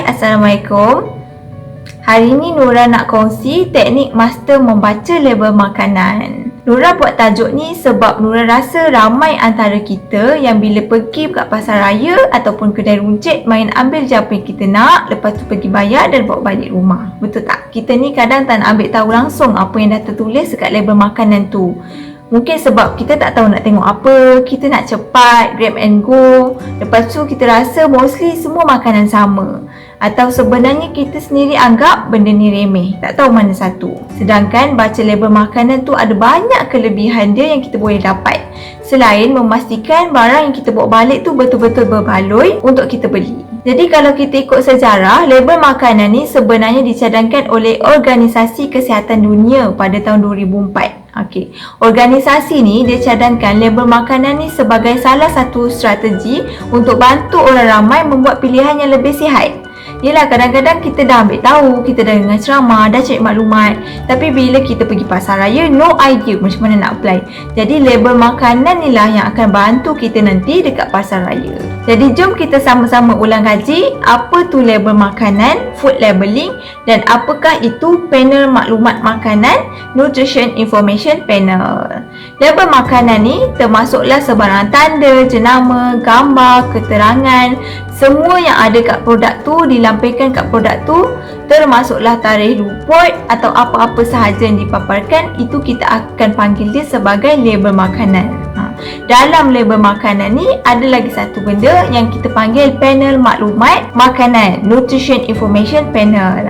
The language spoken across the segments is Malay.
Assalamualaikum. Hari ni Nura nak kongsi teknik master membaca label makanan. Nura buat tajuk ni sebab Nura rasa ramai antara kita yang bila pergi kat pasar raya ataupun kedai runcit main ambil je apa yang kita nak, lepas tu pergi bayar dan bawa balik rumah. Betul tak? Kita ni kadang tak nak ambil tahu langsung apa yang dah tertulis dekat label makanan tu. Mungkin sebab kita tak tahu nak tengok apa, kita nak cepat, grab and go. Lepas tu kita rasa mostly semua makanan sama. Atau sebenarnya kita sendiri anggap benda ni remeh, tak tahu mana satu. Sedangkan baca label makanan tu ada banyak kelebihan dia yang kita boleh dapat. Selain memastikan barang yang kita bawa balik tu betul-betul berbaloi untuk kita beli. Jadi kalau kita ikut sejarah, label makanan ni sebenarnya dicadangkan oleh Organisasi Kesihatan Dunia pada tahun 2004. Okey, organisasi ni dia cadangkan label makanan ni sebagai salah satu strategi untuk bantu orang ramai membuat pilihan yang lebih sihat. Yelah, kadang-kadang kita dah ambil tahu, kita dah dengar ceramah, dah cari maklumat, tapi bila kita pergi pasar raya, no idea macam mana nak apply. Jadi label makanan ni lah yang akan bantu kita nanti dekat pasar raya. Jadi jom kita sama-sama ulang kaji apa tu label makanan, food labeling, dan apakah itu panel maklumat makanan, Nutrition Information Panel. Label makanan ni termasuklah sebarang tanda, jenama, gambar, keterangan, semua yang ada kat produk tu dilampirkan kat produk tu, termasuklah tarikh luput atau apa-apa sahaja yang dipaparkan, itu kita akan panggil dia sebagai label makanan. Dalam label makanan ni ada lagi satu benda yang kita panggil panel maklumat makanan, Nutrition Information Panel.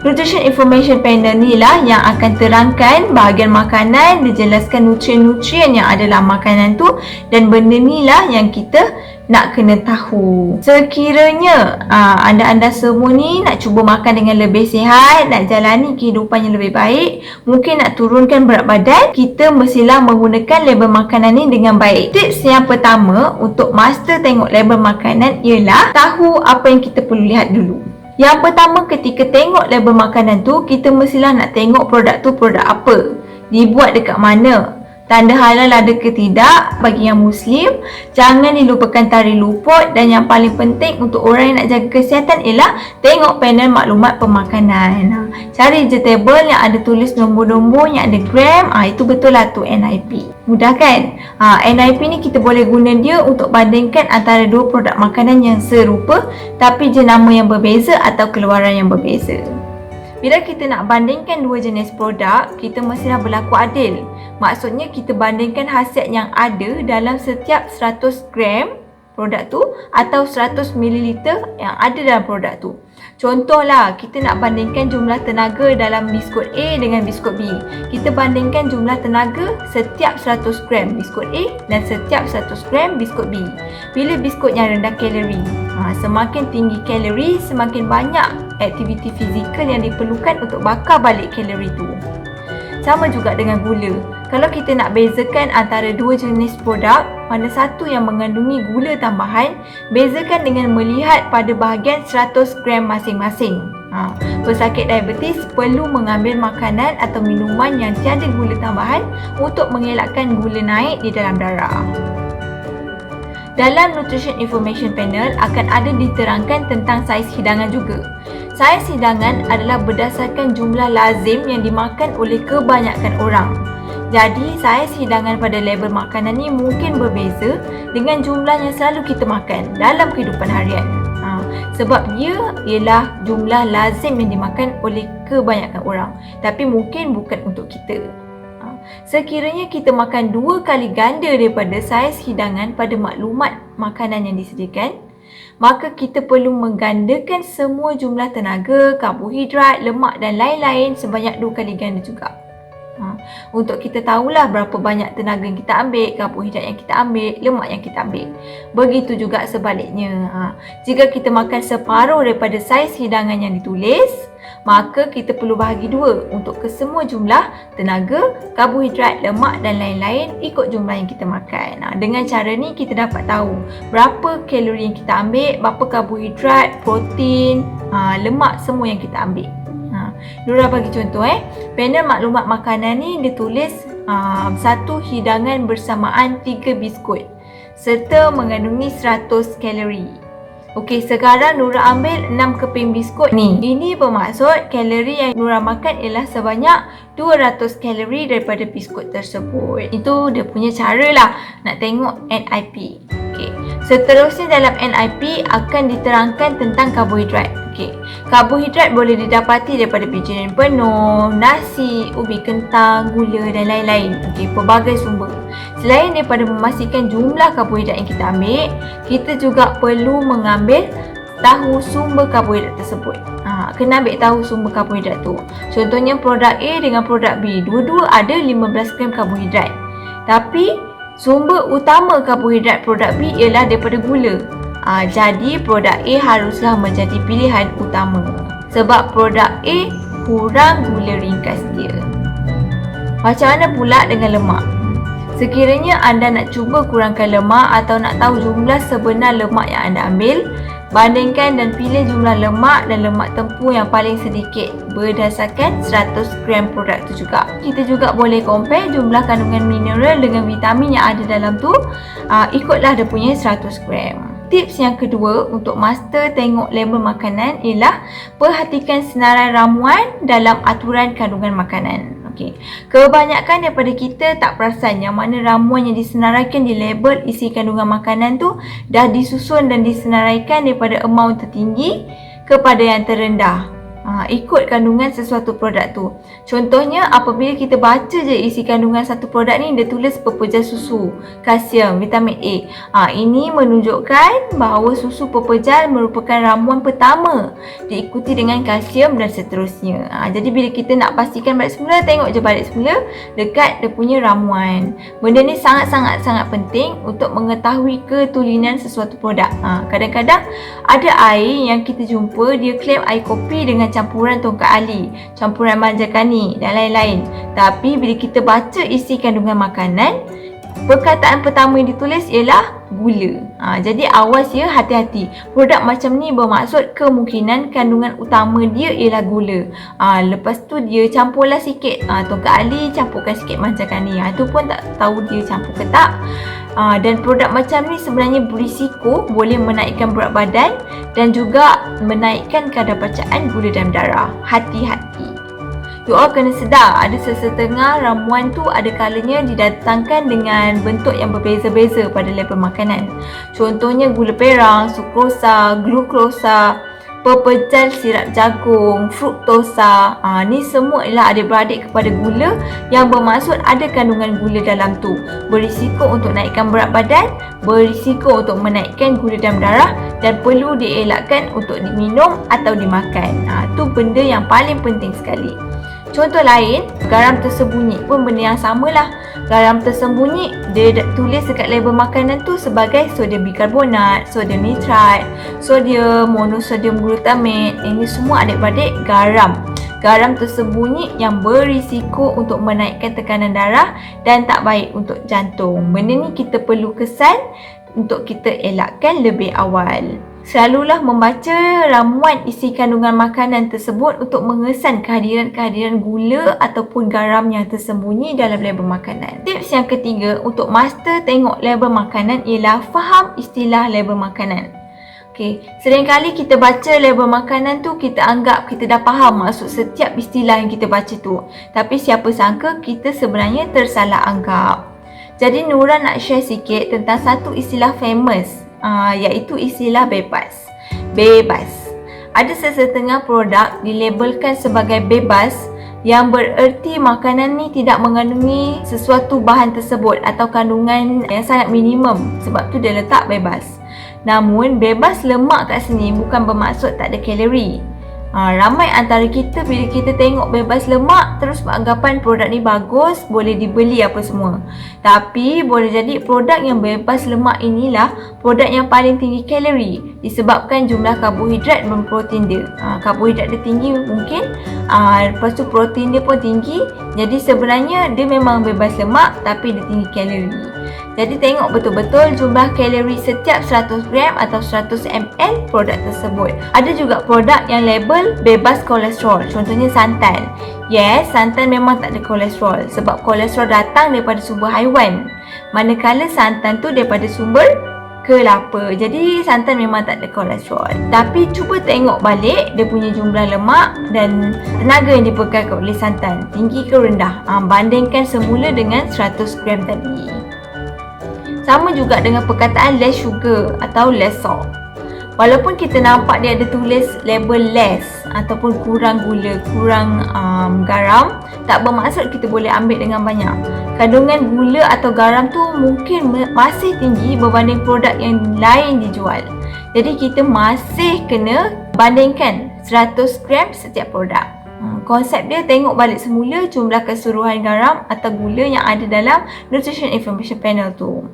Nutrition Information Panel ni lah yang akan terangkan bahagian makanan, dijelaskan nutrien-nutrien yang ada dalam makanan tu, dan benda ni lah yang kita nak kena tahu. Sekiranya anda-anda semua ni nak cuba makan dengan lebih sihat, nak jalani kehidupan yang lebih baik, mungkin nak turunkan berat badan, kita mestilah menggunakan label makanan ni dengan baik. Tips yang pertama untuk master tengok label makanan ialah tahu apa yang kita perlu lihat dulu. Yang pertama, ketika tengok label makanan tu, kita mestilah nak tengok produk tu produk apa, dibuat dekat mana, tanda halal ada ke tidak bagi yang Muslim, jangan dilupakan tarikh luput, dan yang paling penting untuk orang yang nak jaga kesihatan ialah tengok panel maklumat pemakanan. Cari je table yang ada tulis nombor-nombor, yang ada gram, itu betul lah tu NIP. Mudah kan? NIP ni kita boleh guna dia untuk bandingkan antara dua produk makanan yang serupa tapi jenama yang berbeza atau keluaran yang berbeza. Bila kita nak bandingkan dua jenis produk, kita mestilah berlaku adil. Maksudnya kita bandingkan khasiat yang ada dalam setiap 100 gram produk tu atau 100 ml yang ada dalam produk tu. Contohlah, kita nak bandingkan jumlah tenaga dalam biskut A dengan biskut B. Kita bandingkan jumlah tenaga setiap 100 gram biskut A dan setiap 100 gram biskut B. Pilih biskut yang rendah kalori. Semakin tinggi kalori, semakin banyak aktiviti fizikal yang diperlukan untuk bakar balik kalori tu. Sama juga dengan gula. Kalau kita nak bezakan antara dua jenis produk, mana satu yang mengandungi gula tambahan, bezakan dengan melihat pada bahagian 100 gram masing-masing. Pesakit diabetes perlu mengambil makanan atau minuman yang tiada gula tambahan untuk mengelakkan gula naik di dalam darah. Dalam Nutrition Information Panel akan ada diterangkan tentang saiz hidangan juga. Saiz hidangan adalah berdasarkan jumlah lazim yang dimakan oleh kebanyakan orang. Jadi, saiz hidangan pada label makanan ni mungkin berbeza dengan jumlah yang selalu kita makan dalam kehidupan harian. Sebab dia ialah jumlah lazim yang dimakan oleh kebanyakan orang, tapi mungkin bukan untuk kita. Sekiranya kita makan 2 kali ganda daripada saiz hidangan pada maklumat makanan yang disediakan, maka kita perlu menggandakan semua jumlah tenaga, karbohidrat, lemak dan lain-lain sebanyak 2 kali ganda juga. Untuk kita tahulah berapa banyak tenaga yang kita ambil, karbohidrat yang kita ambil, lemak yang kita ambil. Begitu juga sebaliknya. Jika kita makan separuh daripada saiz hidangan yang ditulis, maka kita perlu bahagi 2 untuk kesemua jumlah tenaga, karbohidrat, lemak dan lain-lain ikut jumlah yang kita makan. Dengan cara ni kita dapat tahu berapa kalori yang kita ambil, berapa karbohidrat, protein, lemak semua yang kita ambil. Nura bagi contoh panel maklumat makanan ni dia tulis satu hidangan bersamaan 3 biskut serta mengandungi 100 kalori. Okey, sekarang Nura ambil 6 keping biskut ni. Ini bermaksud kalori yang Nura makan ialah sebanyak 200 kalori daripada biskut tersebut. Itu dia punya cara lah nak tengok NIP. Okey, seterusnya dalam NIP akan diterangkan tentang karbohidrat. Okey, karbohidrat boleh didapati daripada biji penuh, nasi, ubi kentang, gula dan lain-lain. Okey, pelbagai sumber. Selain daripada memastikan jumlah karbohidrat yang kita ambil, kita juga perlu mengambil tahu sumber karbohidrat tersebut. Kena ambil tahu sumber karbohidrat tu. Contohnya produk A dengan produk B, dua-dua ada 15 gram karbohidrat. Tapi sumber utama karbohidrat produk B ialah daripada gula. Jadi produk A haruslah menjadi pilihan utama sebab produk A kurang gula ringkas dia. Macam mana pula dengan lemak? Sekiranya anda nak cuba kurangkan lemak atau nak tahu jumlah sebenar lemak yang anda ambil, bandingkan dan pilih jumlah lemak dan lemak tempur yang paling sedikit berdasarkan 100 gram produk tu juga. Kita juga boleh compare jumlah kandungan mineral dengan vitamin yang ada dalam tu. Ikutlah dia punya 100 gram. Tips yang kedua untuk master tengok label makanan ialah perhatikan senarai ramuan dalam aturan kandungan makanan. Okey, kebanyakan daripada kita tak perasan yang mana ramuan yang disenaraikan di label isi kandungan makanan tu dah disusun dan disenaraikan daripada amount tertinggi kepada yang terendah. Ikut kandungan sesuatu produk tu. Contohnya apabila kita baca je isi kandungan satu produk ni, dia tulis pepejal susu, kalsium, vitamin A. Ini menunjukkan bahawa susu pepejal merupakan ramuan pertama, diikuti dengan kalsium dan seterusnya. Jadi bila kita nak pastikan balik semula, tengok je balik semula dekat dia punya ramuan. Benda ni sangat-sangat penting untuk mengetahui ketulinan sesuatu produk. Kadang-kadang ada air yang kita jumpa dia claim air kopi dengan campuran tongkat ali, campuran manja kani dan lain-lain. Tapi bila kita baca isi kandungan makanan, perkataan pertama yang ditulis ialah gula. Jadi awas ya, hati-hati. Produk macam ni bermaksud kemungkinan kandungan utama dia ialah gula. Lepas tu dia campurlah sikit tongkat ali, campurkan sikit manja kani. Itu pun tak tahu dia campur ke tak. Dan produk macam ni sebenarnya berisiko boleh menaikkan berat badan dan juga menaikkan kadar bacaan gula dalam darah. Hati-hati. You all kena sedar, ada sesetengah ramuan tu ada kalanya didatangkan dengan bentuk yang berbeza-beza pada label makanan. Contohnya gula perang, sukrosa, glukosa, pepejal sirap jagung, fruktosa. Ni semua ialah adik-beradik kepada gula yang bermaksud ada kandungan gula dalam tu. Berisiko untuk naikkan berat badan, berisiko untuk menaikkan gula dalam darah dan perlu dielakkan untuk diminum atau dimakan. Tu benda yang paling penting sekali. Contoh lain, garam tersembunyi pun benda yang samalah. Garam tersembunyi dia tulis dekat label makanan tu sebagai sodium bikarbonat, sodium nitrat, sodium monosodium glutamate. Ini semua adik-beradik garam. Garam tersembunyi yang berisiko untuk menaikkan tekanan darah dan tak baik untuk jantung. Benda ni kita perlu kesan untuk kita elakkan lebih awal. Selalulah membaca ramuan isi kandungan makanan tersebut untuk mengesan kehadiran gula ataupun garam yang tersembunyi dalam label makanan. Tips yang ketiga untuk master tengok label makanan ialah faham istilah label makanan. Okey, seringkali kita baca label makanan tu kita anggap kita dah faham maksud setiap istilah yang kita baca tu. Tapi siapa sangka kita sebenarnya tersalah anggap. Jadi Nura nak share sikit tentang satu istilah famous, iaitu istilah bebas. Bebas. Ada sesetengah produk dilabelkan sebagai bebas yang bererti makanan ni tidak mengandungi sesuatu bahan tersebut atau kandungan yang sangat minimum, sebab tu dia letak bebas. Namun bebas lemak kat sini bukan bermaksud tak ada kalori. Ramai antara kita bila kita tengok bebas lemak terus beranggapan produk ni bagus, boleh dibeli apa semua. Tapi boleh jadi produk yang bebas lemak inilah produk yang paling tinggi kalori disebabkan jumlah karbohidrat dan protein dia. Karbohidrat dia tinggi mungkin, lepas tu protein dia pun tinggi. Jadi sebenarnya dia memang bebas lemak tapi dia tinggi kalori. Jadi tengok betul-betul jumlah kalori setiap 100 gram atau 100 ml produk tersebut. Ada juga produk yang label bebas kolesterol, contohnya santan. Yes, santan memang tak ada kolesterol sebab kolesterol datang daripada sumber haiwan, manakala santan tu daripada sumber kelapa. Jadi santan memang tak ada kolesterol. Tapi cuba tengok balik dia punya jumlah lemak dan tenaga yang dipekalkan oleh santan, tinggi ke rendah. Bandingkan semula dengan 100 gram tadi. Sama juga dengan perkataan less sugar atau less salt. Walaupun kita nampak dia ada tulis label less ataupun kurang gula, kurang garam, tak bermaksud kita boleh ambil dengan banyak. Kandungan gula atau garam tu mungkin masih tinggi berbanding produk yang lain dijual. Jadi kita masih kena bandingkan 100 gram setiap produk. Konsep dia tengok balik semula jumlah keseluruhan garam atau gula yang ada dalam Nutrition Information Panel tu.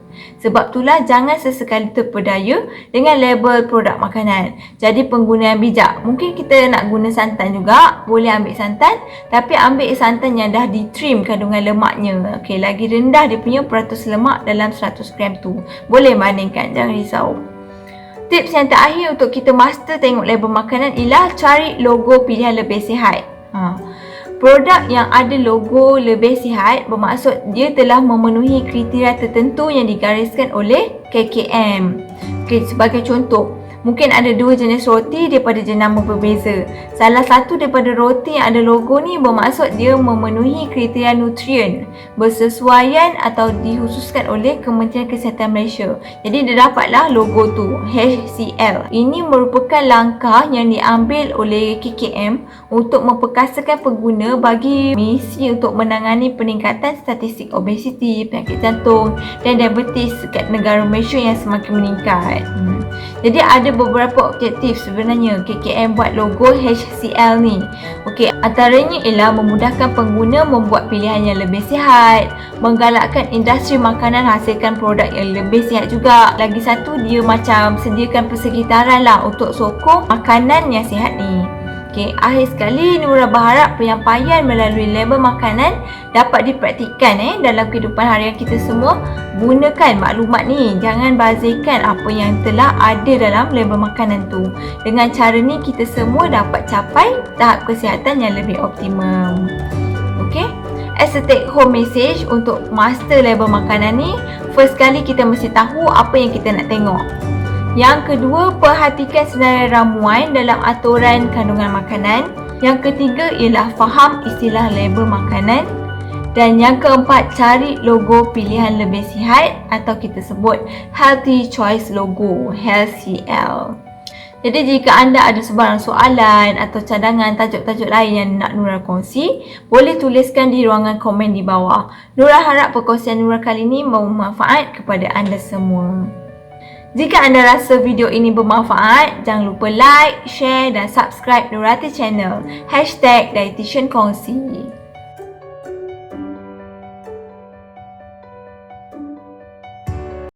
Sebab itulah jangan sesekali terpedaya dengan label produk makanan. Jadi penggunaan bijak. Mungkin kita nak guna santan juga, boleh ambil santan, tapi ambil santan yang dah ditrim kandungan lemaknya. Okey, lagi rendah dia punya peratus lemak dalam 100 gram tu. Boleh bandingkan, jangan risau. Tips yang terakhir untuk kita master tengok label makanan ialah cari logo pilihan lebih sihat. Produk yang ada logo lebih sihat bermaksud dia telah memenuhi kriteria tertentu yang digariskan oleh KKM. Okay, sebagai contoh, mungkin ada dua jenis roti daripada jenama berbeza. Salah satu daripada roti yang ada logo ni bermaksud dia memenuhi kriteria nutrien bersesuaian atau dikhususkan oleh Kementerian Kesihatan Malaysia. Jadi dia dapatlah logo tu, HCL. Ini merupakan langkah yang diambil oleh KKM untuk memperkasakan pengguna bagi misi untuk menangani peningkatan statistik obesiti, penyakit jantung dan diabetes dekat negara Malaysia yang semakin meningkat. Jadi ada beberapa objektif sebenarnya KKM buat logo HCL ni. Okey, antaranya ialah memudahkan pengguna membuat pilihan yang lebih sihat, menggalakkan industri makanan hasilkan produk yang lebih sihat juga. Lagi satu, dia macam sediakan persekitaran lah untuk sokong makanan yang sihat ni. Okay, akhir sekali Nura berharap penyampaian melalui label makanan dapat dipraktikkan dalam kehidupan harian kita semua. Gunakan maklumat ni, jangan bazirkan apa yang telah ada dalam label makanan tu. Dengan cara ni kita semua dapat capai tahap kesihatan yang lebih optimum. Okay, as a take home message untuk master label makanan ni, first kali kita mesti tahu apa yang kita nak tengok. Yang kedua, perhatikan senarai ramuan dalam aturan kandungan makanan. Yang ketiga ialah faham istilah label makanan. Dan yang keempat, cari logo pilihan lebih sihat atau kita sebut Healthy Choice Logo, HCL. Jadi jika anda ada sebarang soalan atau cadangan tajuk-tajuk lain yang nak Nura kongsi, boleh tuliskan di ruangan komen di bawah. Nura harap perkongsian Nura kali ini bermanfaat kepada anda semua. Jika anda rasa video ini bermanfaat, jangan lupa like, share dan subscribe Nurati Channel #Dietitian Kongsi.